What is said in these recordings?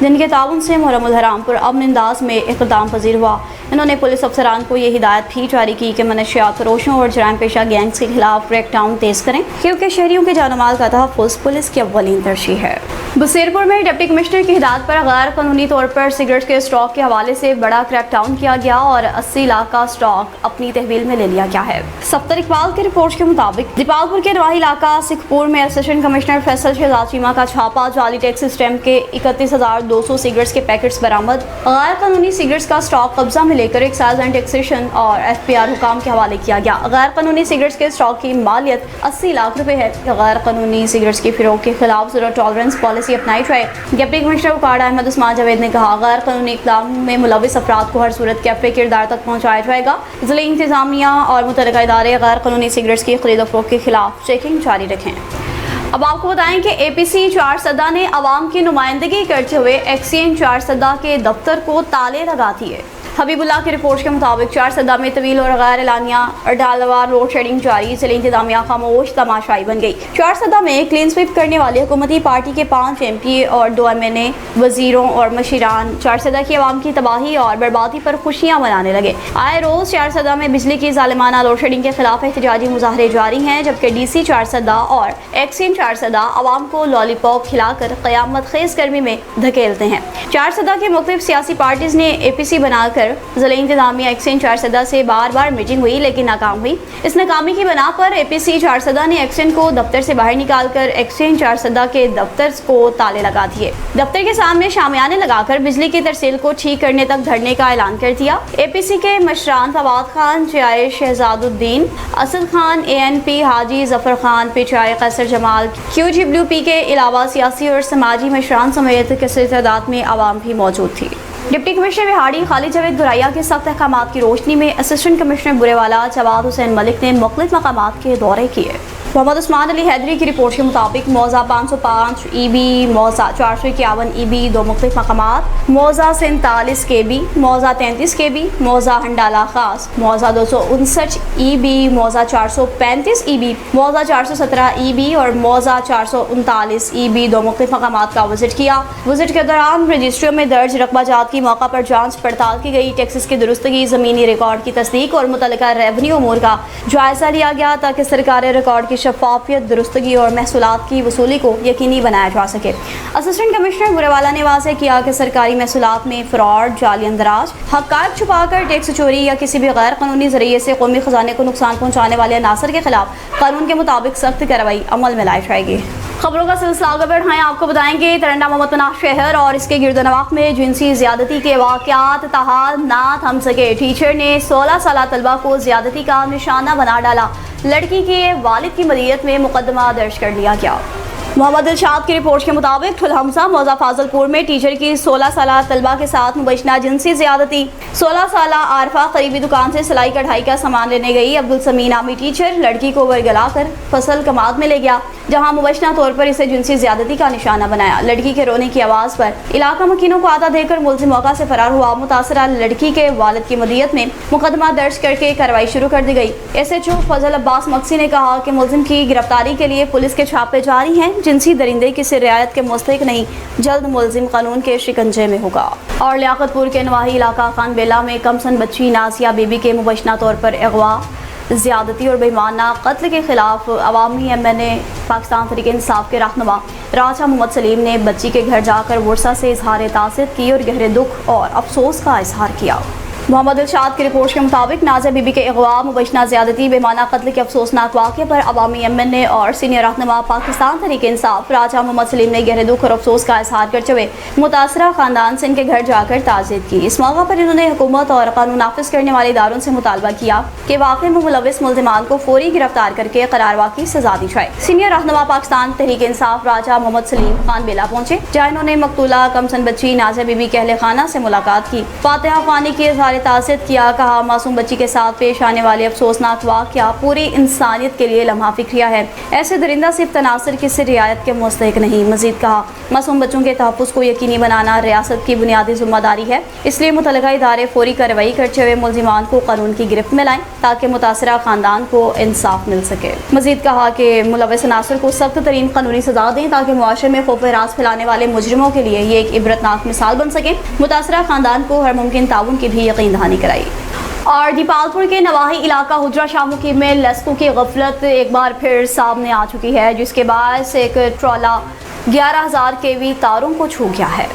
جن کے تعاون سے محرم الحرام پر امن انداز میں اختتام پذیر ہوا۔ انہوں نے پولیس افسران کو یہ ہدایت بھی جاری کی کہ منشیات فروشوں اور جرائم پیشہ گینگز کے خلاف کریک ڈاؤن تیز کریں، کیونکہ شہریوں کے جان و مال کا تحفظ پولیس کی اولین ترجیح ہے۔ بصیر پور میں ڈپٹی کمشنر کی ہدایت پر غیر قانونی طور پر سگریٹ کے اسٹاک کے حوالے سے بڑا کریک ڈاؤن کیا گیا اور 80 لاکھ کا اسٹاک اپنی تحویل میں لے لیا گیا ہے۔ سفتر اقبال کی رپورٹ کے مطابق دیپال پور کے نواحی علاقہ سکھ پور میں اسسٹنٹ کمشنر فیصل شہزاد چیمہ کا چھاپا، جعلی ٹیکس اسٹیمپ کے 31,200 سگریٹس کے پیکٹس برآمد۔ غیر قانونی سگریٹس کا اسٹاک قبضہ میں لے کر ایکسائز اینڈ ٹیکسیشن اور FPR حکام کے حوالے کیا گیا۔ غیر قانونی سگریٹس کے اسٹاک کی مالیت 80 لاکھ روپے ہے۔ غیر قانونی سگریٹس کی فروخت کے خلاف زیرو ٹالرنس پالیسی اپنائی جائے۔ ڈپٹی کمشنر اوکاڑہ احمد عثمان جاوید نے کہا، غیر قانونی اقدام میں ملوث افراد کو ہر صورت کیفے کردار تک پہنچایا جائے گا۔ ضلع انتظامیہ اور متعلقہ ادارے غیر قانونی سگریٹس کی خرید و فروخت کے خلاف چیکنگ جاری رکھیں۔ اب آپ کو بتائیں کہ APC چارسدہ نے عوام کی نمائندگی کرتے ہوئے ایکسچینج چارسدہ کے دفتر کو تالے لگا دیے۔ حبیب اللہ کی رپورٹ کے مطابق چارسدہ میں طویل اور غیر اعلانیہ ڈالوار لوڈ شیڈنگ جاری، ضلع انتظامیہ خاموش تماشائی بن گئی۔ چارسدہ میں کلین سویپ کرنے والی حکومتی پارٹی کے 5 MP اور 2 MNA وزیروں اور مشیران چارسدہ کی عوام کی تباہی اور بربادی پر خوشیاں منانے لگے۔ آئے روز چارسدہ میں بجلی کی ظالمانہ لوڈ شیڈنگ کے خلاف احتجاجی مظاہرے جاری ہیں، جبکہ DC چارسدہ اور ایکسچینج چارسدہ عوام کو لالی پاپ کھلا کر قیامت خیز گرمی میں دھکیلتے ہیں۔ چارسدہ کی مختلف سیاسی پارٹیز نے APC بنا کر ضلع انتظامیہ ایکسچینج چارسدہ سے بار بار میٹنگ ہوئی لیکن ناکام ہوئی۔ اس ناکامی کی بنا پر APC چارسدہ نے ایکسچینج کو دفتر سے باہر نکال کر ایکسچینج چارسدہ کے دفتر کو تالے لگا دیے۔ دفتر کے سامنے شامیانے لگا کر بجلی کی ترسیل کو ٹھیک کرنے تک دھرنے کا اعلان کر دیا۔ APC کے مشران فواد خان، جائے شہزاد الدین، اسد خان، ANP حاجی ظفر خان، پیچائے قیصر جمال، QGWP کے علاوہ سیاسی اور سماجی مشران سمیت کثیر تعداد میں عوام بھی موجود تھی۔ ڈپٹی کمشنر وہاڑی خالد جاوید گریا کے سخت احکامات کی روشنی میں اسسٹنٹ کمشنر برے والا جواد حسین ملک نے مختلف مقامات کے دورے کیے۔ محمد عثمان علی حیدری کی رپورٹ کے مطابق موضع 505 EB، موضع 451 EB 2 مختلف مقامات، موضع 47 KB، موضع 33 KB، موضع ہنڈالہ خاص، موضع 259 EB، موضع 435 EB، موضع 417 EB اور موضع 439 EB 2 مختلف مقامات کا وزٹ کیا۔ وزٹ کے دوران رجسٹریوں میں درج رقبہ جات کی موقع پر جانچ پڑتال کی گئی، ٹیکسز کی درستگی، زمینی ریکارڈ کی تصدیق اور متعلقہ ریونیو امور کا جائزہ لیا گیا تاکہ سرکاری ریکارڈ کی شفافیت، درستگی اور محصولات کی وصولی کو یقینی بنایا جا سکے۔ اسسٹنٹ کمشنر برے والا نے واضح کیا کہ سرکاری محصولات میں فراڈ، جعلی اندراج، حقائق چھپا کر ٹیکس چوری یا کسی بھی غیر قانونی ذریعے سے قومی خزانے کو نقصان پہنچانے والے عناصر کے خلاف قانون کے مطابق سخت کارروائی عمل میں لائی جائے گی۔ خبروں کا سلسلہ آگے بڑھائیں، آپ کو بتائیں گے ترنڈا محمد پناہ شہر اور اس کے گرد و نواح میں جنسی زیادتی کے واقعات تاحال نہ تھم سکے۔ ٹیچر نے 16 سالہ طلبہ کو زیادتی کا نشانہ بنا ڈالا، لڑکی کے والد کی مدیریت میں مقدمہ درج کر لیا گیا۔ محمد ارشاد کی رپورٹ کے مطابق ٹھل حمزہ موضع فاضل پور میں ٹیچر کی 16 سالہ طلبہ کے ساتھ مبینہ جنسی زیادتی۔ 16 سالہ عارفہ قریبی دکان سے سلائی کڑھائی کا سامان لینے گئی۔ عبدالسمی نامی ٹیچر لڑکی کو ورگلا کر فصل کماد میں لے گیا، جہاں مبینہ طور پر اسے جنسی زیادتی کا نشانہ بنایا۔ لڑکی کے رونے کی آواز پر علاقہ مکینوں کو آتا دیکھ کر ملزم موقع سے فرار ہوا۔ متاثرہ لڑکی کے والد کی مدیریت میں مقدمہ درج کر کے کارروائی شروع کر دی گئی۔ SHO فضل عباس مقصی نے کہا کہ ملزم کی گرفتاری کے لیے پولیس کے چھاپے جاری ہیں۔ جنسی درندے کسی رعایت کے مستحق نہیں، جلد ملزم قانون کے شکنجے میں ہوگا۔ اور لیاقت پور کے نواحی علاقہ خان بیلا میں کم سن بچی نازیہ بی بی کے مبینہ طور پر اغوا، زیادتی اور بےایمانہ قتل کے خلاف عوامی MNA پاکستان تحریک انصاف کے رہنما راجہ محمد سلیم نے بچی کے گھر جا کر ورثہ سے اظہار تعزیت کی اور گہرے دکھ اور افسوس کا اظہار کیا۔ محمد ارشاد کی رپورٹ کے مطابق نازیہ بی بی کے اغوا، مبینہ زیادتی، بےایمانہ قتل کے افسوسناک واقعے پر عوامی MNA اور سینئر رہنما پاکستان تحریک انصاف راجہ محمد سلیم نے گہرے دکھ اور افسوس کا اظہار کرتے ہوئے متاثرہ خاندان سے ان کے گھر جا کر تعزیت کی۔ اس موقع پر انہوں نے حکومت اور قانون نافذ کرنے والے اداروں سے مطالبہ کیا کہ واقعے میں ملوث ملزمان کو فوری گرفتار کر کے قراروا کی سزا دی جائے۔ سینئر رہنما پاکستان تحریک انصاف راجہ محمد سلیم خان بیلا پہنچے، جہاں انہوں نے مقتولہ کم سن بچی نازیہ بی بی کے اہل خانہ سے ملاقات کی، فاتحہ خوانی کی، اظہار اظہار تعزیت کیا، کہا معصوم بچی کے ساتھ پیش آنے والے افسوسناک واقعہ پوری انسانیت کے لیے لمحہ فکریہ ہے، ایسے درندہ صرف تناصر کی سے رعایت کے مستحق نہیں۔ مزید کہا معصوم بچوں کے تحفظ کو یقینی بنانا ریاست کی بنیادی ذمہ داری ہے، اس لیے متعلقہ ادارے فوری کارروائی کرتے ہوئے ملزمان کو قانون کی گرفت میں لائیں تاکہ متاثرہ خاندان کو انصاف مل سکے۔ مزید کہا کہ ملوث عناصر کو سخت ترین قانونی سزا دیں تاکہ معاشرے میں خوف و ہراس پھیلانے والے مجرموں کے لیے یہ ایک عبرتناک مثال بن سکے۔ متاثرہ خاندان کو ہر ممکن تعاون کی بھی یقین دہانی کرائی۔ اور دیپال پور کے نواحی علاقہ حجرہ شاہ مقیم میں لسکوں کی غفلت ایک بار پھر سامنے آ چکی ہے، جس کے باعث ایک ٹرالا 11,000 kV تاروں کو چھو گیا ہے۔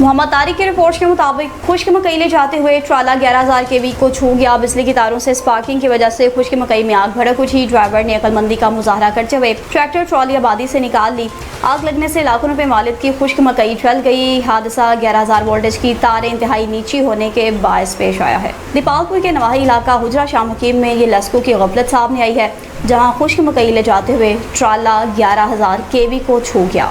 محمد طارق کی رپورٹ کے مطابق خشک مکئی لے جاتے ہوئے ٹرالا 11,000 kV کو چھو گیا۔ بجلی کی تاروں سے اسپارکنگ کی وجہ سے خشک مکئی میں آگ بھڑک اٹھی۔ ڈرائیور نے عقل مندی کا مظاہرہ کرتے ہوئے ٹریکٹر ٹرالی آبادی سے نکال لی۔ آگ لگنے سے لاکھوں روپے مالک کی خشک مکئی جل گئی۔ حادثہ 11,000 وولٹیج کی تاریں انتہائی نیچی ہونے کے باعث پیش آیا ہے۔ دیپال پور کے نواحی علاقہ حجرہ شاہ مقیم میں یہ لسکوں کی غفلت سامنے آئی ہے، جہاں خشک مکئی لے جاتے ہوئے ٹرالا 11,000 kV کو چھو گیا۔